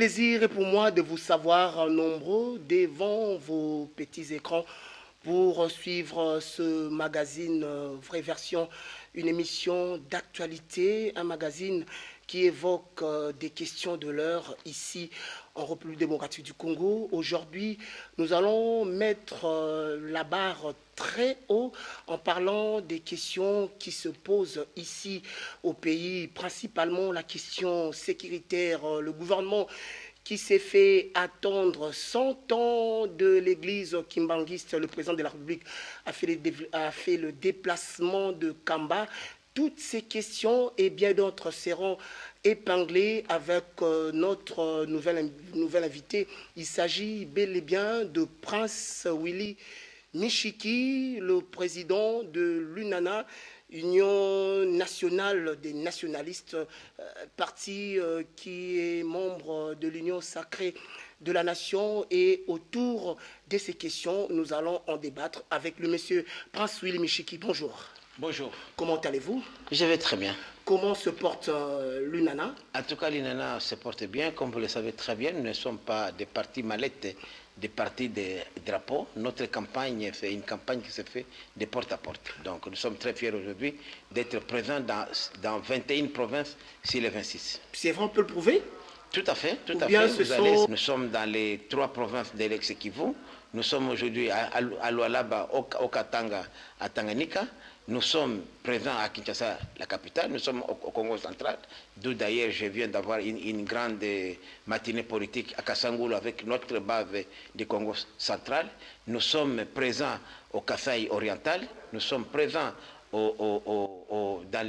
plaisir pour moi de vous savoir nombreux devant vos petits écrans pour suivre ce magazine Vraie Version, une émission d'actualité, un magazine qui évoque des questions de l'heure ici en République démocratique du Congo. Aujourd'hui, nous allons mettre la barre très haut en parlant des questions qui se posent ici au pays, principalement la question sécuritaire. Le gouvernement qui s'est fait attendre 100 ans de l'église kimbanguiste, le président de la République a fait le déplacement de Kamba. Toutes ces questions et bien d'autres seront épinglées avec notre nouvel invité. Il s'agit bel et bien de Prince Willy Mishiki, le président de l'UNANA, Union nationale des nationalistes, parti qui est membre de l'Union sacrée de la nation. Et autour de ces questions, nous allons en débattre avec le monsieur Prince Willy Mishiki. Bonjour. Bonjour. Comment allez-vous? Je vais très bien. Comment se porte l'UNANA? En tout cas, l'UNANA se porte bien. Comme vous le savez très bien, nous ne sommes pas des partis mallettes, des partis de drapeaux. Notre campagne, c'est une campagne qui se fait de porte à porte. Donc nous sommes très fiers aujourd'hui d'être présents dans 21 provinces sur les 26. C'est vrai, on peut le prouver? Tout à fait, tout à fait. Nous sommes dans les 3 provinces de l'ex-Kivu. Nous sommes aujourd'hui à Lualaba, au Katanga, à Tanganyika. Nous sommes présents à Kinshasa, la capitale. Nous sommes au Congo central, d'où d'ailleurs je viens d'avoir une grande matinée politique à Kasangulu avec notre base du Congo central. Nous sommes présents au Kasaï oriental. Nous sommes présents dans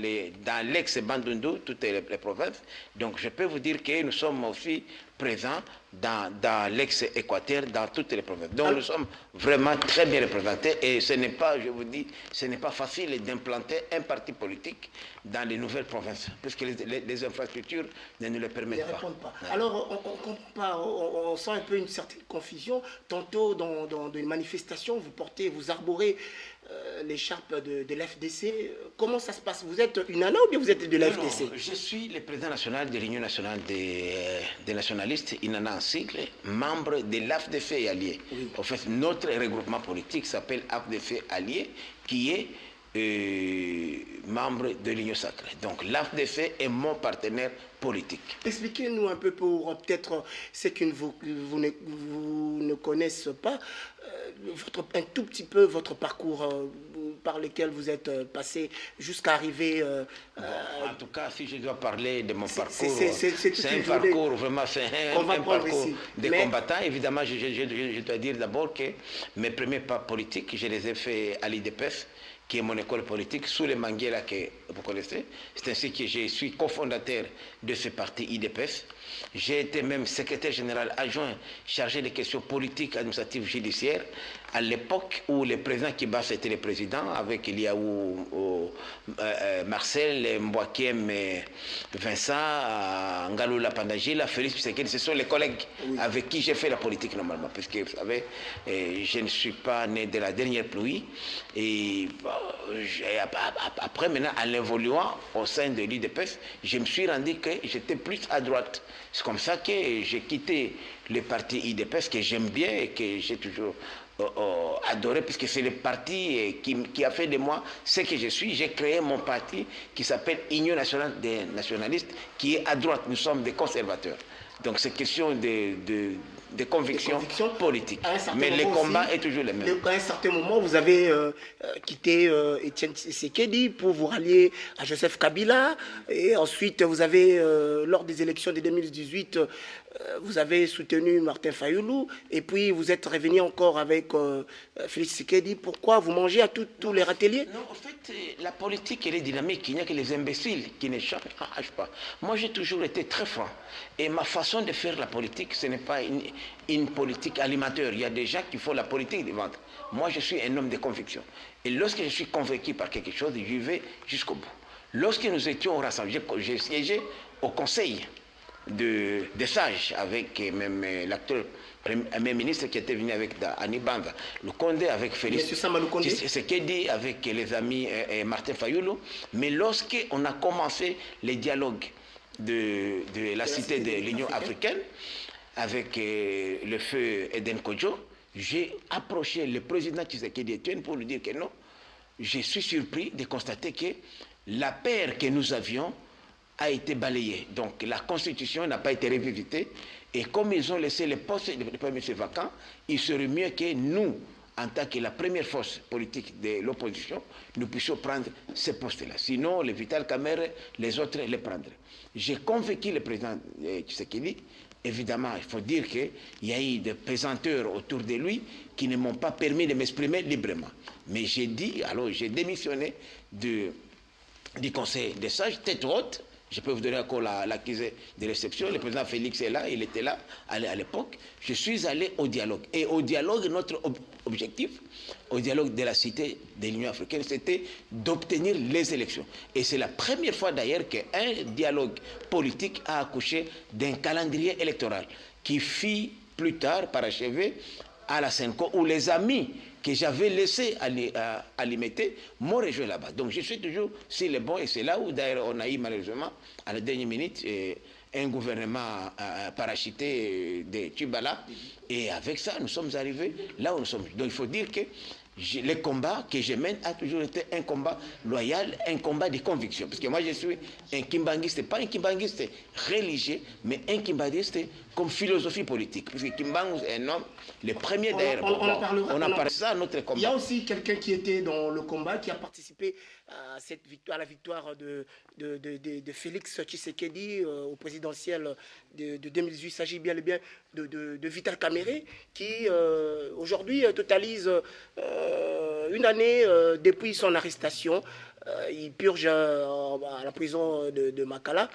l'ex-Bandundu, toutes les provinces. Donc je peux vous dire que nous sommes aussi présents dans l'ex-Équateur, dans toutes les provinces. Donc nous sommes vraiment très bien représentés et ce n'est pas, je vous dis, ce n'est pas facile d'implanter un parti politique dans les nouvelles provinces, puisque les infrastructures ne nous le permettent pas. Ouais. Alors on ne comprend pas, on sent un peu une certaine confusion. Tantôt dans une manifestation, vous arborez l'écharpe de l'FDC. Comment ça se passe? Vous êtes UNANA ou bien vous êtes de l'FDC? Non, je suis le président national de l'Union nationale des nationalistes, UNANA en sigle, membre de l'AFDF et Alliés. Oui. En fait, notre regroupement politique s'appelle AFDF Alliés, qui est membre de l'Union sacrée. Donc l'AFDF est mon partenaire politique. Expliquez-nous un peu pour peut-être ceux qui vous ne connaissent pas, un tout petit peu votre parcours par lequel vous êtes passé jusqu'à arriver... en tout cas, si je dois parler de mon parcours, c'est un parcours vraiment, c'est un parcours de combattant. Évidemment, je dois dire d'abord que mes premiers pas politiques, je les ai faits à l'IDPS, qui est mon école politique, sous les Manguela que vous connaissez. C'est ainsi que je suis cofondateur de ce parti IDPS. J'ai été même secrétaire général adjoint chargé des questions politiques, administratives, judiciaires, à l'époque où le président Kibas était le président, avec Eliaou Marcel, Mbouakiem, Vincent, Ngaloula Pandagila, Félix Tshisekedi. Ce sont les collègues avec qui j'ai fait la politique normalement, parce que vous savez, je ne suis pas né de la dernière pluie. Et après, maintenant, en évoluant au sein de l'IDPS, je me suis rendu que j'étais plus à droite. C'est comme ça que j'ai quitté le parti IDPS que j'aime bien et que j'ai toujours adoré, puisque c'est le parti qui a fait de moi ce que je suis. J'ai créé mon parti qui s'appelle Union nationale des nationalistes, qui est à droite. Nous sommes des conservateurs. Donc c'est question de convictions politiques. Mais le combat est toujours le même. À un certain moment, vous avez quitté Étienne Tshisekedi pour vous rallier à Joseph Kabila. Et ensuite, vous avez, lors des élections de 2018, vous avez soutenu Martin Fayoulou. Et puis, vous êtes revenu encore avec Félix Tshisekedi. Pourquoi vous mangez à tous les râteliers? Non, en fait, la politique, elle est dynamique. Il n'y a que les imbéciles qui ne changent pas. Moi, j'ai toujours été très franc. Et ma façon de faire la politique, ce n'est pas une politique alimentaire. Il y a des gens qui font la politique de vente. Moi, je suis un homme de conviction. Et lorsque je suis convaincu par quelque chose, je vais jusqu'au bout. Lorsque nous étions rassemblés, j'ai siégé au conseil des sages avec même l'acteur Premier ministre qui était venu avec Annie Banda, le Condé avec Félix Tshisekedi, avec les amis Martin Fayoulou. Mais lorsqu'on a commencé les dialogues de la cité de l'Union africaine, avec le feu Eden Kodjo, j'ai approché le président Tshisekedi Etienne pour lui dire que non, je suis surpris de constater que la paire que nous avions a été balayée. Donc la constitution n'a pas été revisitée. Et comme ils ont laissé les postes de Premier ministre vacants, il serait mieux que nous, en tant que la première force politique de l'opposition, nous puissions prendre ces postes-là. Sinon, le Vital Kamerhe, les autres les prendraient. J'ai convaincu le président Tshisekedi. Évidemment, il faut dire qu'il y a eu des pesanteurs autour de lui qui ne m'ont pas permis de m'exprimer librement. Mais j'ai dit, alors j'ai démissionné du Conseil des sages, tête haute. Je peux vous donner encore l'accusé de réception. Le président Félix est là, il était là à l'époque. Je suis allé au dialogue. Et au dialogue, notre objectif, au dialogue de la cité de l'Union africaine, c'était d'obtenir les élections. Et c'est la première fois d'ailleurs qu'un dialogue politique a accouché d'un calendrier électoral qui fit plus tard parachever à la Senco, où les amis que j'avais laissé alimenter m'ont rejoint là-bas. Donc je suis toujours sur le bon, et c'est là où d'ailleurs on a eu malheureusement, à la dernière minute, un gouvernement parachuté de Tchibala, et avec ça nous sommes arrivés là où nous sommes. Donc il faut dire que le combat que je mène a toujours été un combat loyal, un combat de conviction. Parce que moi je suis un kimbanguiste, pas un kimbanguiste religieux, mais un kimbanguiste comme philosophie politique. Parce que Kimbangu est un homme, le premier d'ailleurs. On en parlera ça à notre combat. Il y a aussi quelqu'un qui était dans le combat, qui a participé à cette victoire, à la victoire de Félix Tshisekedi au présidentiel de 2018. Il s'agit bien et bien de Vital Kamerhe, qui aujourd'hui totalise une année depuis son arrestation. Il purge à la prison de Makala.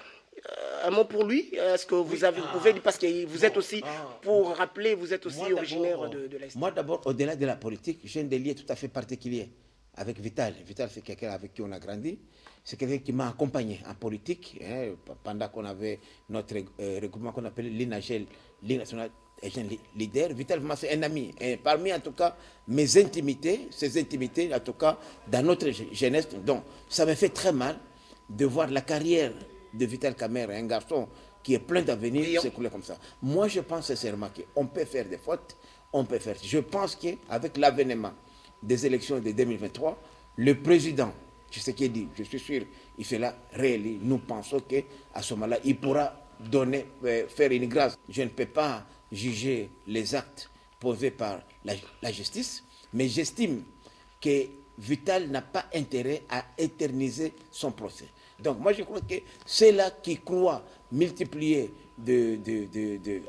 Un mot pour lui. Est-ce que vous pouvez dire, parce que vous êtes aussi, pour rappeler, vous êtes aussi originaire de l'Est. Moi d'abord, au-delà de la politique, j'ai des liens tout à fait particuliers avec Vital. Vital, c'est quelqu'un avec qui on a grandi. C'est quelqu'un qui m'a accompagné en politique, hein, pendant qu'on avait notre regroupement qu'on appelait l'INAGEL, Ligue nationale des jeunes leaders. Vital, c'est un ami. Et parmi, en tout cas, mes intimités, ces intimités, en tout cas, dans notre jeunesse. Donc, ça me fait très mal de voir la carrière de Vital Kamerhe, un garçon qui est plein d'avenir, s'écouler comme ça. Moi, je pense sincèrement qu'on peut faire des fautes, on peut faire. Je pense qu'avec l'avènement des élections de 2023, le président, je sais qu'il dit, je suis sûr, il sera réélu. Nous pensons qu'à ce moment-là, il pourra faire une grâce. Je ne peux pas juger les actes posés par la justice, mais j'estime que Vital n'a pas intérêt à éterniser son procès. Donc moi je crois que c'est là qui croient multiplier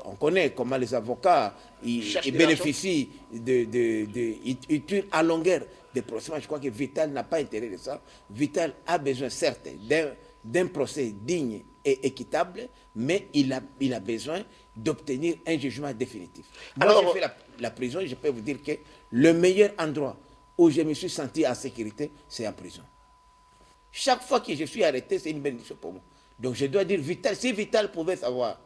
on connaît comment les avocats ils bénéficient ils tuent à longueur des procès. Je crois que Vital n'a pas intérêt de ça. Vital a besoin certes d'un procès digne et équitable, mais il a besoin d'obtenir un jugement définitif. Alors, moi j'ai fait la prison, et je peux vous dire que le meilleur endroit où je me suis senti en sécurité, c'est en prison. Chaque fois que je suis arrêté, c'est une bénédiction pour moi. Donc je dois dire, Vital, si Vital pouvait savoir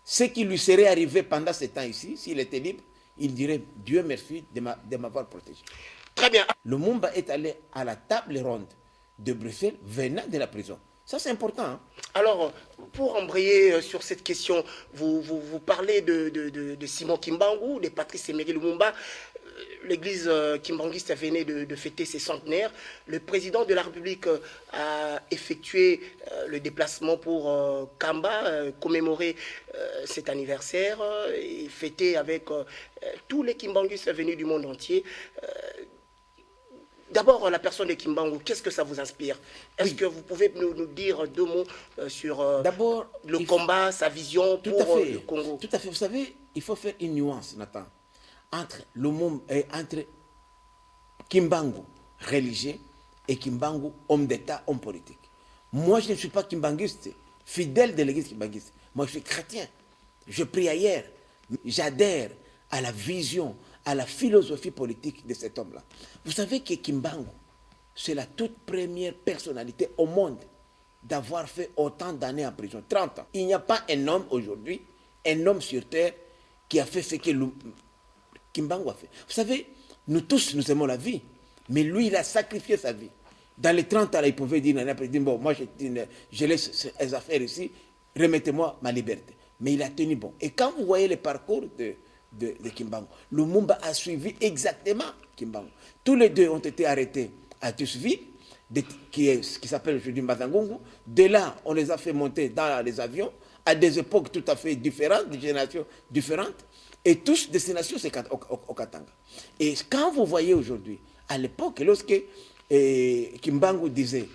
ce qui lui serait arrivé pendant ce temps ici, s'il était libre, il dirait, Dieu merci de m'avoir protégé. Très bien. Lumumba est allé à la table ronde de Bruxelles venant de la prison. Ça, c'est important. Hein? Alors, pour embrayer sur cette question, vous parlez de Simon Kimbangu, de Patrice Emery Lumumba. L'église kimbanguiste venait de fêter ses centenaires. Le président de la République a effectué le déplacement pour Kamba, commémorer cet anniversaire et fêter avec tous les kimbanguistes venus du monde entier. D'abord, la personne de Kimbangu, qu'est-ce que ça vous inspire? Est-ce que vous pouvez nous dire deux mots sur le combat, sa vision pour le Congo? Tout à fait. Vous savez, il faut faire une nuance, Nathan, entre Kimbangu, religieux, et Kimbangu, homme d'État, homme politique. Moi, je ne suis pas kimbanguiste, fidèle de l'église kimbanguiste. Moi, je suis chrétien. Je prie ailleurs. J'adhère à la vision, à la philosophie politique de cet homme-là. Vous savez que Kimbangu, c'est la toute première personnalité au monde d'avoir fait autant d'années en prison, 30 ans. Il n'y a pas un homme aujourd'hui, un homme sur terre, qui a fait ce que Kimbangu a fait. Vous savez, nous tous, nous aimons la vie, mais lui, il a sacrifié sa vie. Dans les 30 ans, il pouvait dire, bon, moi, je laisse ces affaires ici, remettez-moi ma liberté. Mais il a tenu bon. Et quand vous voyez le parcours de Kimbangu, Lumumba a suivi exactement Kimbangu. Tous les deux ont été arrêtés à Tusville, qui s'appelle aujourd'hui Mazangungu. De là, on les a fait monter dans les avions à des époques tout à fait différentes, des générations différentes, et tous destination c'est au Katanga. Et quand vous voyez aujourd'hui, à l'époque, lorsque Kimbangu disait